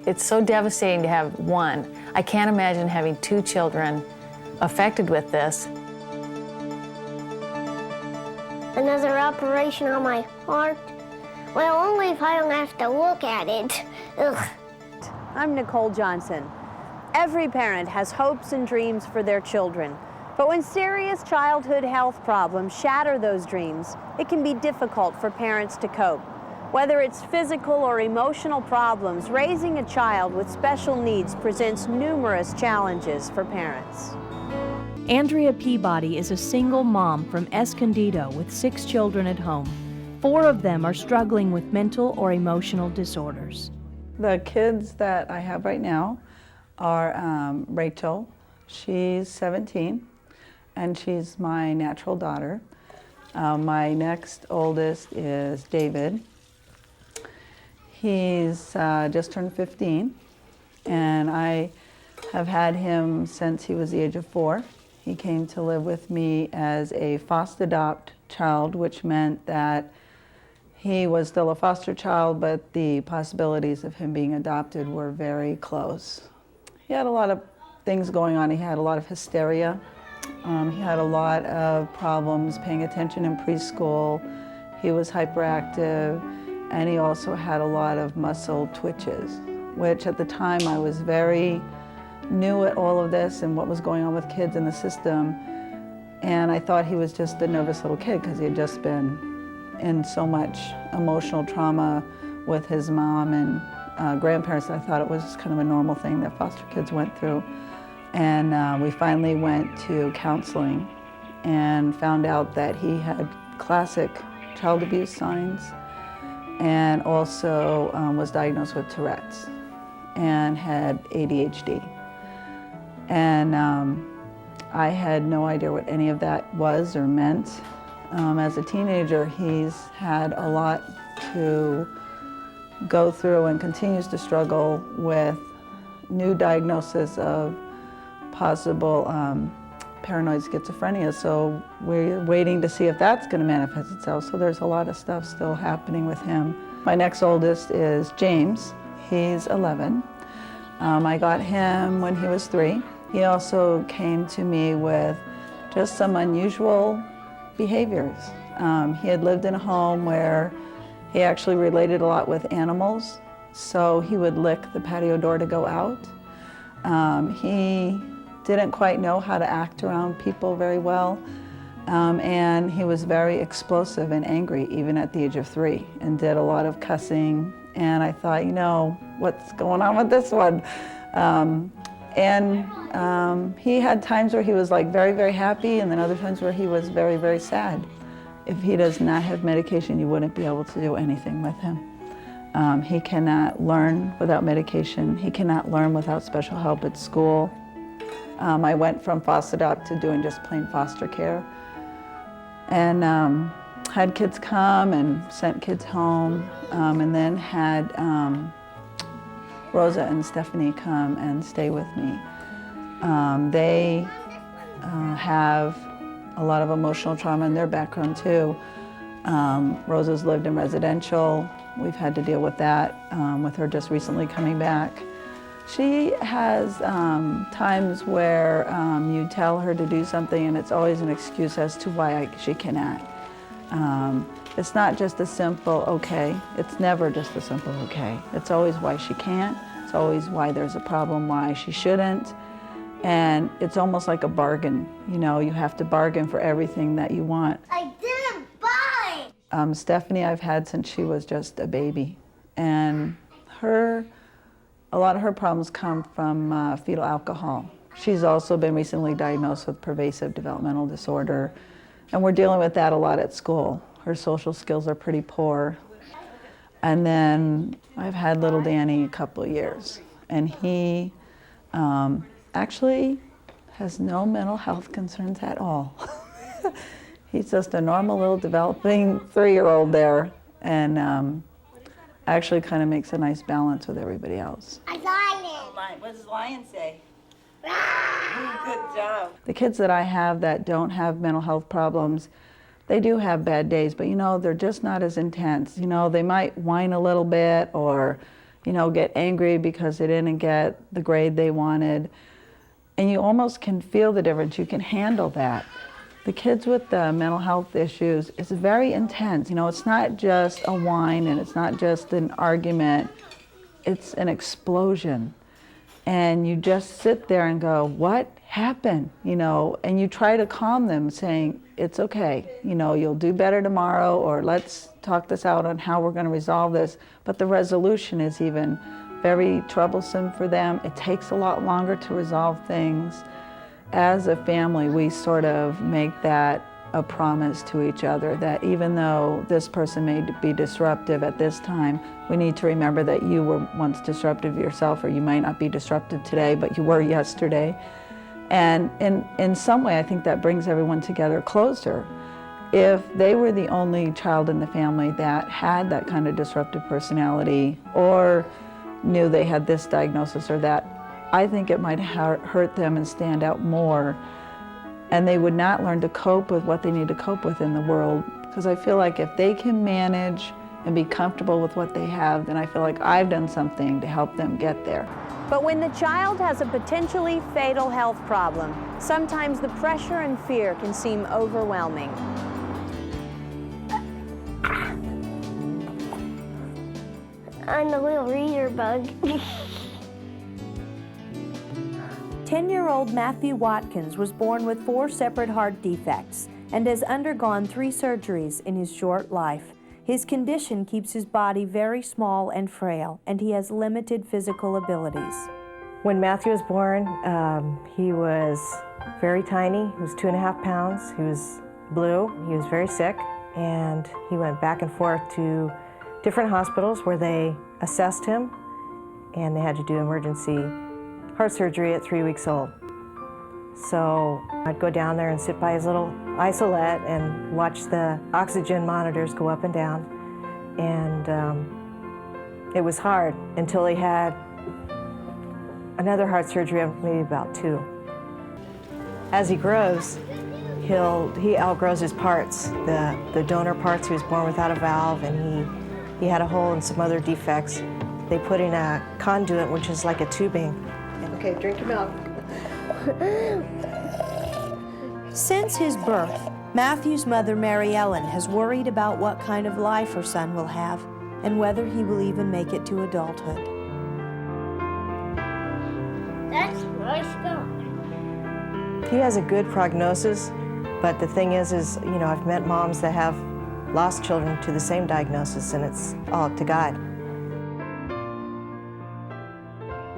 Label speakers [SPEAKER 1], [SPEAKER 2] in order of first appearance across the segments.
[SPEAKER 1] It's so devastating to have one. I can't imagine having 2 children affected with this.
[SPEAKER 2] Another operation on my heart? Well, only if I don't have to look at it. Ugh.
[SPEAKER 3] I'm Nicole Johnson. Every parent has hopes and dreams for their children. But when serious childhood health problems shatter those dreams, it can be difficult for parents to cope. Whether it's physical or emotional problems, raising a child with special needs presents numerous challenges for parents.
[SPEAKER 4] Andrea Peabody is a single mom from Escondido with 6 children at home. 4 of them are struggling with mental or emotional disorders.
[SPEAKER 5] The kids that I have right now are Rachel, she's 17, and she's my natural daughter. My next oldest is David. He's just turned 15, and I have had him since he was the age of 4. He came to live with me as a foster adopt child, which meant that he was still a foster child, but the possibilities of him being adopted were very close. He had a lot of things going on. He had a lot of hysteria. He had a lot of problems paying attention in preschool. He was hyperactive, and he also had a lot of muscle twitches, which at the time I was very new at all of this and what was going on with kids in the system. And I thought he was just a nervous little kid because he had just been in so much emotional trauma with his mom and grandparents. I thought it was just kind of a normal thing that foster kids went through. And we finally went to counseling and found out that he had classic child abuse signs and also was diagnosed with Tourette's and had ADHD. And I had no idea what any of that was or meant. As a teenager, he's had a lot to go through and continues to struggle with new diagnosis of possible paranoid schizophrenia. So we're waiting to see if that's going to manifest itself. So there's a lot of stuff still happening with him. My next oldest is James. He's 11. I got him when he was 3. He also came to me with just some unusual behaviors. He had lived in a home where he actually related a lot with animals, so he would lick the patio door to go out. He didn't quite know how to act around people very well, and he was very explosive and angry even at the age of 3 and did a lot of cussing. And I thought, you know, what's going on with this one? He had times where he was like very, very happy, and then other times where he was very, very sad. If he does not have medication, you wouldn't be able to do anything with him. He cannot learn without medication. He cannot learn without special help at school. I went from foster adopt to doing just plain foster care, and had kids come and sent kids home, and then had Rosa and Stephanie come and stay with me. They have a lot of emotional trauma in their background too. Rosa's lived in residential. We've had to deal with that, with her just recently coming back. She has times where you tell her to do something and it's always an excuse as to why she cannot. It's not just a simple okay. It's never just a simple okay. It's always why she can't. It's always why there's a problem, why she shouldn't. And it's almost like a bargain. You know, you have to bargain for everything that you want.
[SPEAKER 2] I didn't buy!
[SPEAKER 5] Stephanie I've had since she was just a baby. And a lot of her problems come from fetal alcohol. She's also been recently diagnosed with pervasive developmental disorder. And we're dealing with that a lot at school. Her social skills are pretty poor. And then I've had little Danny a couple of years. And he actually has no mental health concerns at all. He's just a normal little developing 3-year-old there, and actually kind of makes a nice balance with everybody else.
[SPEAKER 2] A lion!
[SPEAKER 5] What does lion say? Good job. The kids that I have that don't have mental health problems, they do have bad days, but you know, they're just not as intense. You know, they might whine a little bit, or get angry because they didn't get the grade they wanted. And you almost can feel the difference. You can handle that. The kids with the mental health issues, it's very intense. It's not just a whine and it's not just an argument. It's an explosion. And you just sit there and go, what happened? And you try to calm them saying, it's okay. You'll do better tomorrow, or let's talk this out on how we're going to resolve this. But the resolution is even very troublesome for them. It takes a lot longer to resolve things. As a family, we sort of make that a promise to each other that even though this person may be disruptive at this time, we need to remember that you were once disruptive yourself, or you might not be disruptive today, but you were yesterday. And in some way, I think that brings everyone together closer. If they were the only child in the family that had that kind of disruptive personality, or knew they had this diagnosis or that, I think it might hurt them and stand out more, and they would not learn to cope with what they need to cope with in the world. Because I feel like if they can manage and be comfortable with what they have, then I feel like I've done something to help them get there.
[SPEAKER 3] But when the child has a potentially fatal health problem, sometimes the pressure and fear can seem overwhelming.
[SPEAKER 2] I'm the little reader bug.
[SPEAKER 4] 10-year-old Matthew Watkins was born with 4 separate heart defects and has undergone 3 surgeries in his short life. His condition keeps his body very small and frail, and he has limited physical abilities.
[SPEAKER 6] When Matthew was born, he was very tiny. He was 2.5 pounds. He was blue. He was very sick, and he went back and forth to different hospitals where they assessed him, and they had to do emergency heart surgery at 3 weeks old. So I'd go down there and sit by his little isolette and watch the oxygen monitors go up and down. And it was hard until he had another heart surgery, maybe about 2. As he grows, he outgrows his parts. The donor parts, he was born without a valve, and he had a hole and some other defects. They put in a conduit, which is like a tubing. Okay, drink your milk.
[SPEAKER 4] Since his birth, Matthew's mother, Mary Ellen, has worried about what kind of life her son will have and whether he will even make it to adulthood.
[SPEAKER 2] That's my stuff.
[SPEAKER 6] He has a good prognosis, but the thing is, I've met moms that have lost children to the same diagnosis, and it's all up to God.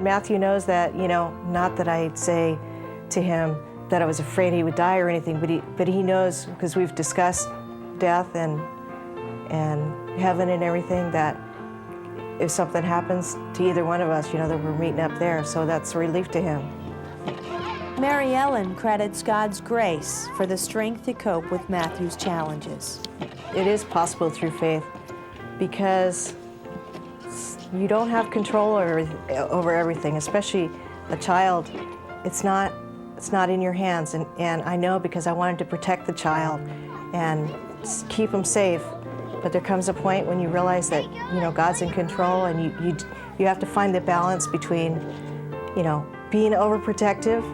[SPEAKER 6] Matthew knows that, not that I'd say to him that I was afraid he would die or anything, but he knows, because we've discussed death and heaven and everything, that if something happens to either one of us, that we're meeting up there, so that's a relief to him.
[SPEAKER 4] Mary Ellen credits God's grace for the strength to cope with Matthew's challenges.
[SPEAKER 6] It is possible through faith, because you don't have control over everything, especially a child. It's not in your hands, and I know, because I wanted to protect the child and keep him safe. But there comes a point when you realize that God's in control, and you have to find the balance between being overprotective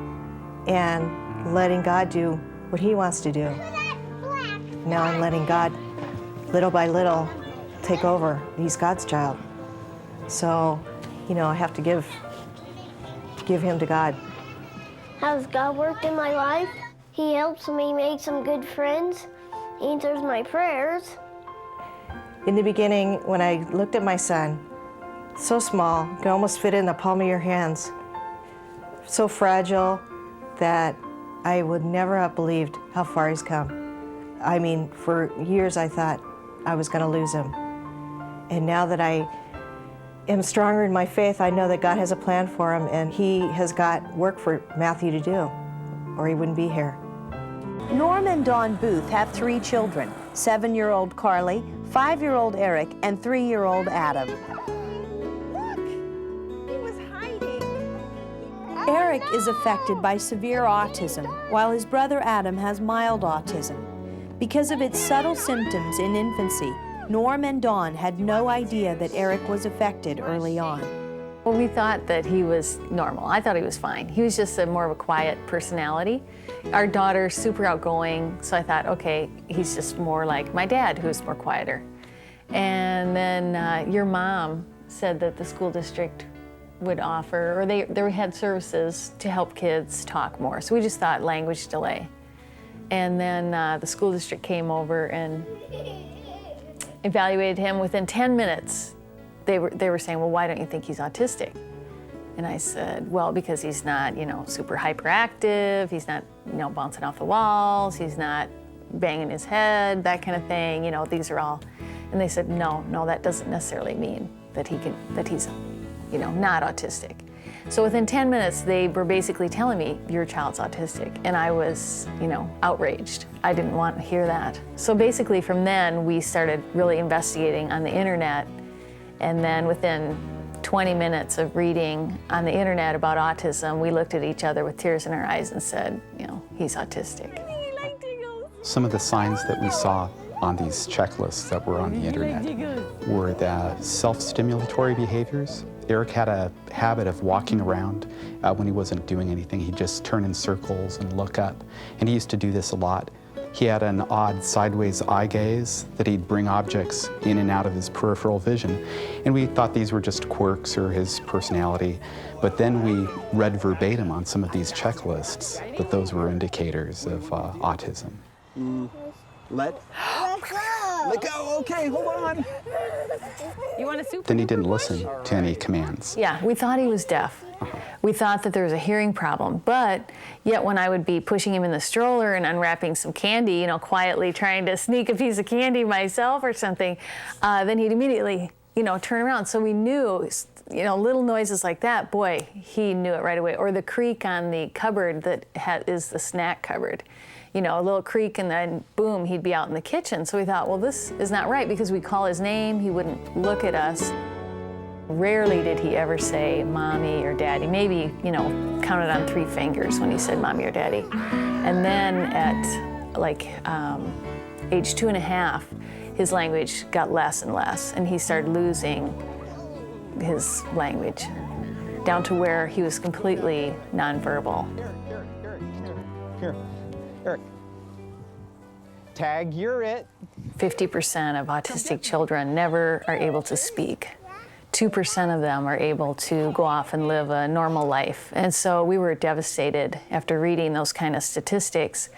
[SPEAKER 6] and letting God do what He wants to do. Now I'm letting God, little by little, take over. He's God's child. So, I have to give him to God.
[SPEAKER 2] How's God worked in my life? He helps me make some good friends, answers my prayers.
[SPEAKER 6] In the beginning, when I looked at my son, so small, you can almost fit in the palm of your hands, so fragile that I would never have believed how far he's come. I mean, for years I thought I was going to lose him. And now that I am stronger in my faith, I know that God has a plan for him, and He has got work for Matthew to do, or he wouldn't be here.
[SPEAKER 4] Norm and Dawn Booth have 3 children, 7-year-old Carly, 5-year-old Eric, and 3-year-old Adam. Eric is affected by severe autism, while his brother Adam has mild autism. Because of its subtle symptoms in infancy, Norm and Dawn had no idea that Eric was affected early on.
[SPEAKER 1] Well, we thought that he was normal. I thought he was fine. He was just more of a quiet personality. Our daughter's super outgoing, so I thought, okay, he's just more like my dad, who's more quieter. And then your mom said that the school district would offer, or they had services to help kids talk more. So we just thought language delay. And then the school district came over and evaluated him. Within 10 minutes, they were saying, well, why don't you think he's autistic? And I said, well, because he's not, super hyperactive, he's not, bouncing off the walls, he's not banging his head, that kind of thing, these are all. And they said, no, that doesn't necessarily mean that he's, not autistic. So within 10 minutes, they were basically telling me, your child's autistic. And I was, outraged. I didn't want to hear that. So basically from then, we started really investigating on the internet. And then within 20 minutes of reading on the internet about autism, we looked at each other with tears in our eyes and said, he's autistic.
[SPEAKER 7] Some of the signs that we saw on these checklists that were on the internet were the self-stimulatory behaviors. Eric had a habit of walking around when he wasn't doing anything. He'd just turn in circles and look up. And he used to do this a lot. He had an odd sideways eye gaze that he'd bring objects in and out of his peripheral vision. And we thought these were just quirks or his personality. But then we read verbatim on some of these checklists that those were indicators of autism.
[SPEAKER 8] Let go, okay, hold on.
[SPEAKER 1] You want a soup?
[SPEAKER 7] Then he didn't listen to any commands.
[SPEAKER 1] Yeah, we thought he was deaf. We thought that there was a hearing problem, but yet when I would be pushing him in the stroller and unwrapping some candy, quietly trying to sneak a piece of candy myself or something, then he'd immediately, turn around. So we knew, little noises like that, boy, he knew it right away. Or the creak on the cupboard that is the snack cupboard. A little creak and then boom, he'd be out in the kitchen. So we thought, well, this is not right, because we call his name, he wouldn't look at us. Rarely did he ever say mommy or daddy. Maybe, counted on 3 fingers when he said mommy or daddy. And then at age 2.5, his language got less and less, and he started losing his language down to where he was completely nonverbal.
[SPEAKER 8] Here, Eric. Tag, you're it.
[SPEAKER 1] 50% of autistic children never are able to speak. 2% of them are able to go off and live a normal life. And so we were devastated after reading those kind of statistics.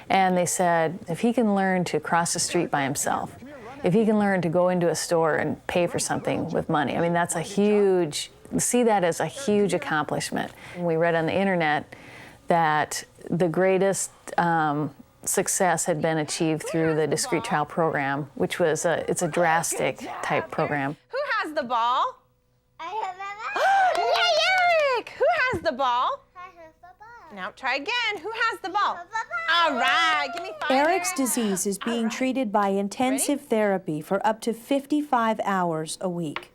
[SPEAKER 1] And they said, if he can learn to cross the street by himself, if he can learn to go into a store and pay for something with money, that's see that as a huge accomplishment. We read on the internet that the greatest success had been achieved through the discrete child program, which was it's a drastic type program.
[SPEAKER 9] Who has the ball?
[SPEAKER 2] I have
[SPEAKER 9] Yay, Eric! Who has the ball?
[SPEAKER 2] I have the ball.
[SPEAKER 9] Now try again. Who has the ball? All right, give me 5.
[SPEAKER 4] Eric's disease is being treated by intensive therapy for up to 55 hours a week.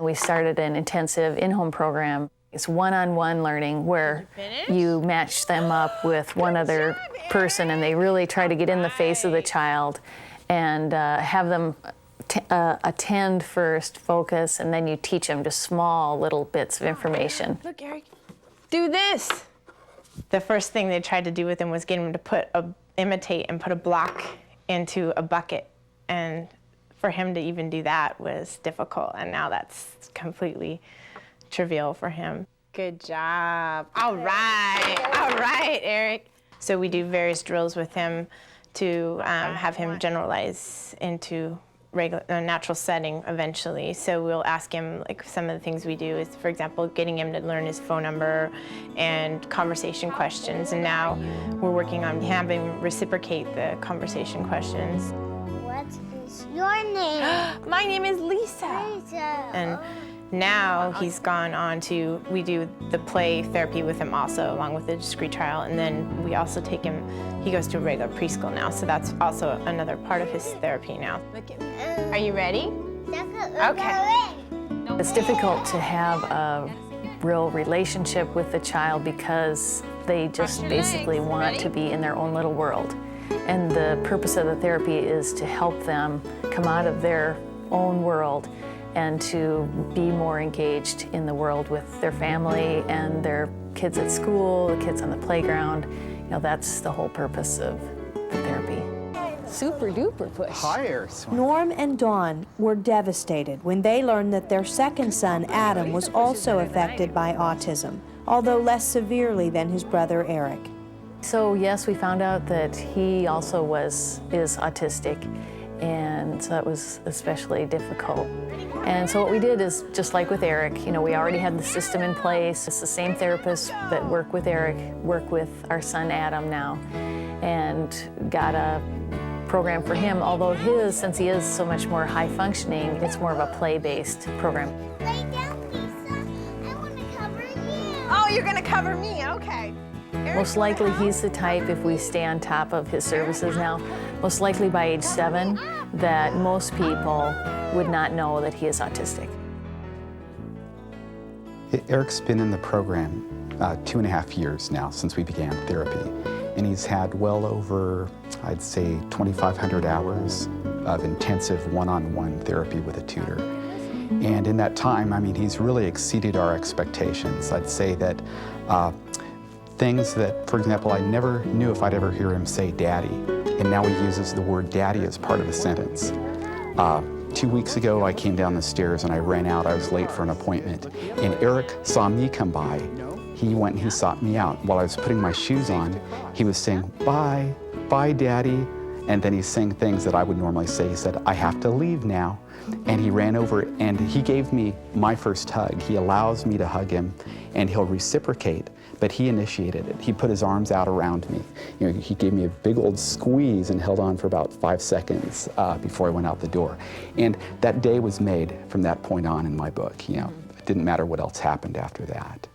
[SPEAKER 1] We started an intensive in-home program. It's one-on-one learning where you match them up with one other person, and they really try to get in the face of the child and have them attend first, focus, and then you teach them just small little bits of information.
[SPEAKER 9] Look, Eric, do this. The first thing they tried to do with him was get him to imitate and put a block into a bucket. And for him to even do that was difficult, and now that's completely trivial for him. Good job. All right, Eric. So we do various drills with him to have him generalize into a natural setting eventually. So we'll ask him, some of the things we do is, for example, getting him to learn his phone number and conversation questions. And now we're working on having him reciprocate the conversation questions.
[SPEAKER 2] What is your name?
[SPEAKER 9] My name is Lisa.
[SPEAKER 2] Lisa.
[SPEAKER 9] And now he's gone on to, we do the play therapy with him also, along with the discrete child, and then we also take him, he goes to a regular preschool now, so that's also another part of his therapy now. Are you ready? Okay.
[SPEAKER 1] It's difficult to have a real relationship with the child because they just basically want to be in their own little world. And the purpose of the therapy is to help them come out of their own world and to be more engaged in the world with their family and their kids at school, the kids on the playground. You know, that's the whole purpose of the therapy.
[SPEAKER 10] Super duper push.
[SPEAKER 8] Higher.
[SPEAKER 4] Norm and Dawn were devastated when they learned that their second son, Adam, was also affected by autism, although less severely than his brother Eric.
[SPEAKER 1] So yes, we found out that he also is autistic, and so that was especially difficult. And so what we did is, just like with Eric, you know, we already had the system in place. It's the same therapists that work with Eric, work with our son Adam now, and got a program for him, although his, since he is so much more high functioning, it's more of a play-based program.
[SPEAKER 2] Lay down, Lisa. I want to cover you.
[SPEAKER 9] Oh, you're gonna cover me, okay.
[SPEAKER 1] Most likely he's the type, if we stay on top of his services now, most likely by age 7, that most people would not know that he is autistic.
[SPEAKER 7] Eric's been in the program 2.5 years now since we began therapy, and he's had well over, I'd say, 2,500 hours of intensive one-on-one therapy with a tutor. And in that time, I mean, he's really exceeded our expectations. I'd say that things that, for example, I never knew if I'd ever hear him say daddy, and now he uses the word daddy as part of a sentence. 2 weeks ago, I came down the stairs and I ran out. I was late for an appointment, and Eric saw me come by. He went and he sought me out. While I was putting my shoes on, he was saying, bye, bye, daddy. And then he's saying things that I would normally say. He said, I have to leave now. And he ran over and he gave me my first hug. He allows me to hug him, and he'll reciprocate, but he initiated it. He put his arms out around me. You know, he gave me a big old squeeze and held on for about 5 seconds before I went out the door. And that day was made from that point on in my book. You know, it didn't matter what else happened after that.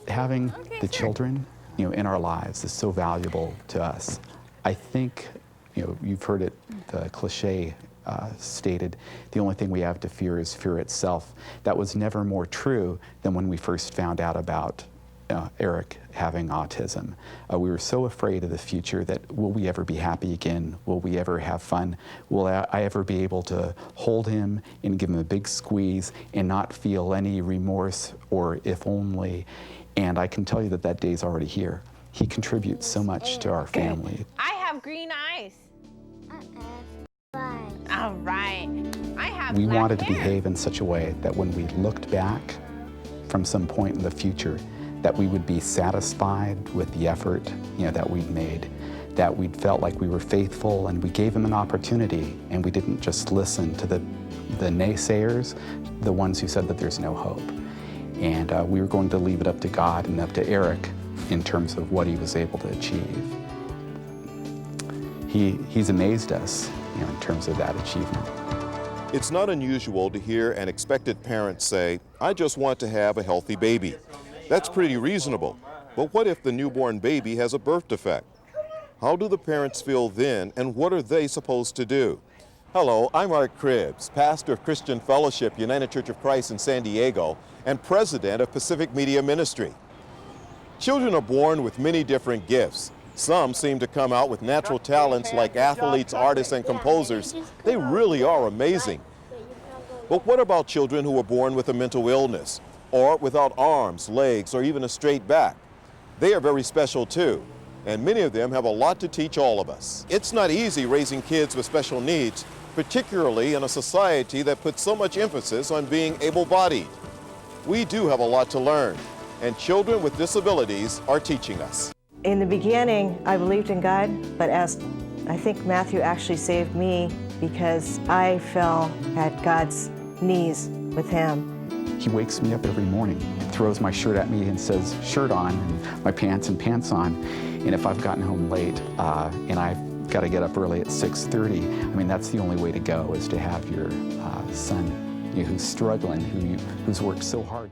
[SPEAKER 7] Having the children, you know, in our lives is so valuable to us. I think, you know, you've heard it, the cliche stated, the only thing we have to fear is fear itself. That was never more true than when we first found out about Eric having autism. We were so afraid of the future that, will we ever be happy again? Will we ever have fun? Will I ever be able to hold him and give him a big squeeze and not feel any remorse or if only? And I can tell you that that day's already here. He contributes so much to our family.
[SPEAKER 9] I have green eyes. All right. I have
[SPEAKER 7] We
[SPEAKER 9] black
[SPEAKER 7] wanted to
[SPEAKER 9] hair.
[SPEAKER 7] behave in such a way that when we looked back from some point in the future, that we would be satisfied with the effort, you know, that we'd made, that we'd felt like we were faithful, and we gave him an opportunity, and we didn't just listen to the naysayers, the ones who said that there's no hope. And we were going to leave it up to God and up to Eric in terms of what he was able to achieve. He's amazed us, you know, in terms of that achievement.
[SPEAKER 11] It's not unusual to hear an expectant parent say, I just want to have a healthy baby. That's pretty reasonable. But what if the newborn baby has a birth defect? How do the parents feel then, and what are they supposed to do? Hello, I'm Art Cribbs, pastor of Christian Fellowship, United Church of Christ in San Diego, and president of Pacific Media Ministry. Children are born with many different gifts. Some seem to come out with natural talents like athletes, artists, and composers. They really are amazing. But what about children who are born with a mental illness, or without arms, legs, or even a straight back? They are very special too, and many of them have a lot to teach all of us. It's not easy raising kids with special needs, particularly in a society that puts so much emphasis on being able-bodied. We do have a lot to learn, and children with disabilities are teaching us.
[SPEAKER 6] In the beginning, I believed in God, but as I think Matthew actually saved me because I fell at God's knees with him.
[SPEAKER 7] He wakes me up every morning, throws my shirt at me and says, shirt on, and my pants and pants on. And if I've gotten home late and I've got to get up early at 6:30, I mean, that's the only way to go, is to have your son, you know, who's struggling, who's worked so hard.